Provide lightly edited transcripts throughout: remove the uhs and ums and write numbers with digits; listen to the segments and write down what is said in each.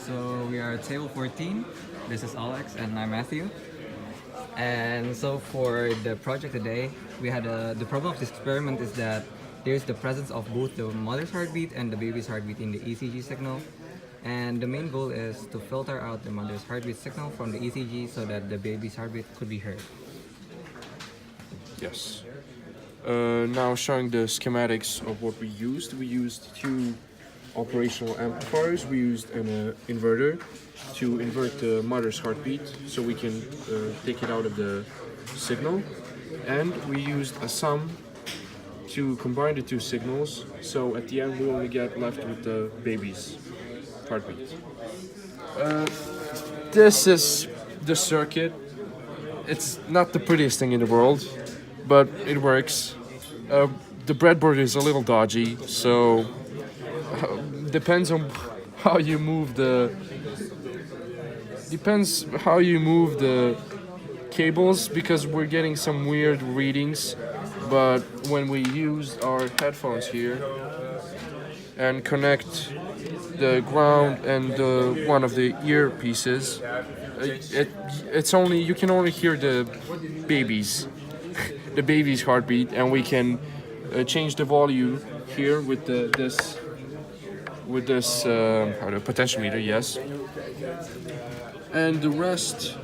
So we are at table 14. This is Alex and I'm Matthew. And so for the project today, we had the problem of this experiment is that there's the presence of both the mother's heartbeat and the baby's heartbeat in the ECG signal. And the main goal is to filter out the mother's heartbeat signal from the ECG so that the baby's heartbeat could be heard. Yes. Now showing the schematics of what we used. We used two operational amplifiers. We used an inverter to invert the mother's heartbeat so we can take it out of the signal. And we used a sum to combine the two signals, so at the end we only get left with the baby's heartbeat. This is the circuit. It's not the prettiest thing in the world, but it works. The breadboard is a little dodgy, so depends on how you move the cables, because we're getting some weird readings. But when we use our headphones here and connect the ground and one of the earpieces, you can only hear the baby's heartbeat, and we can change the volume here with this potentiometer, yes. And the rest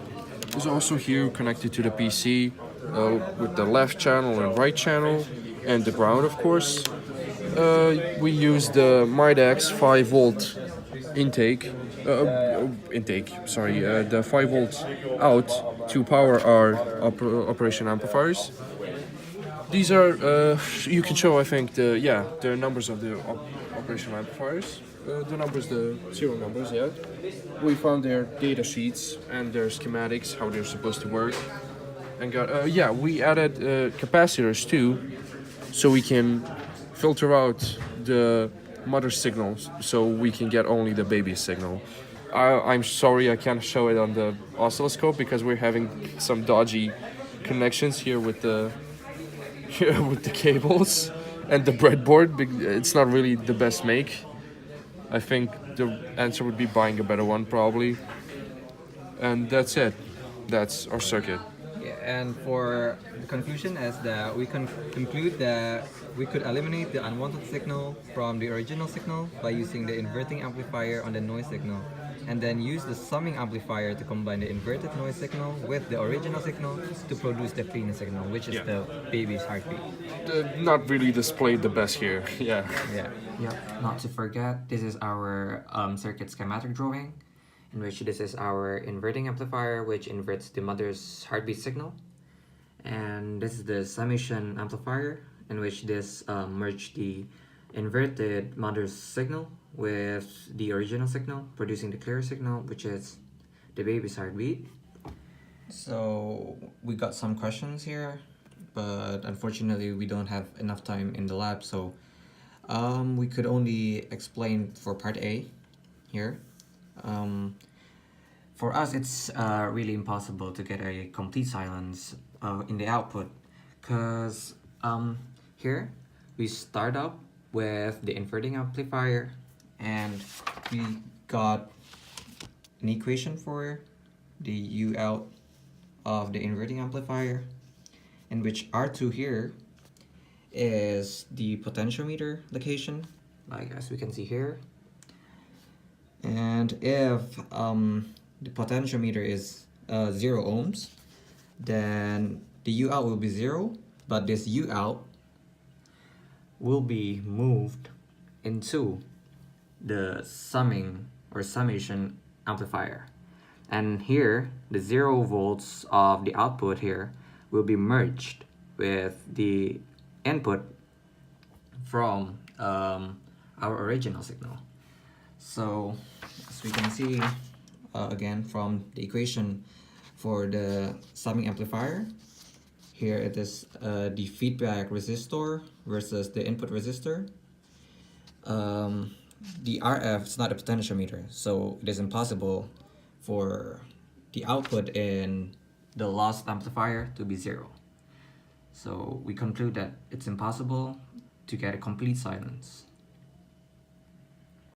is also here connected to the PC with the left channel and right channel and the ground, of course. We use the Midax 5-volt the 5-volt out to power our operation amplifiers. These are, you can show, I think, the numbers of the operational amplifiers. The serial numbers, yeah. We found their data sheets and their schematics, how they're supposed to work. And we added capacitors too, so we can filter out the mother signals, so we can get only the baby signal. I'm sorry I can't show it on the oscilloscope because we're having some dodgy connections here with the cables and the breadboard. It's not really the best make. I think the answer would be buying a better one, probably. And that's it. That's our circuit. Yeah, and for the conclusion is that we can conclude that we could eliminate the unwanted signal from the original signal by using the inverting amplifier on the noise signal, and then use the summing amplifier to combine the inverted noise signal with the original signal to produce the clean signal, which is the baby's heartbeat. Not really displayed the best here. Yeah. Yep, not to forget, this is our circuit schematic drawing, in which this is our inverting amplifier, which inverts the mother's heartbeat signal. And this is the summation amplifier, in which this merged the inverted mother's signal with the original signal, producing the clear signal, which is the baby's heartbeat. So we got some questions here, but unfortunately we don't have enough time in the lab, so we could only explain for part A here. For us, it's really impossible to get a complete silence in the output, because here we start up with the inverting amplifier, And we got an equation for the U out of the inverting amplifier, in which R2 here is the potentiometer location, like as we can see here. and if the potentiometer is 0 ohms, then the U out will be 0, but this U out Will be moved into the summing or summation amplifier, and here the 0 volts of the output here will be merged with the input from our original signal. So, as we can see, again from the equation for the summing amplifier, here it is the feedback resistor versus the input resistor. The RF is not a potentiometer, so it is impossible for the output in the lost amplifier to be 0. So we conclude that it's impossible to get a complete silence.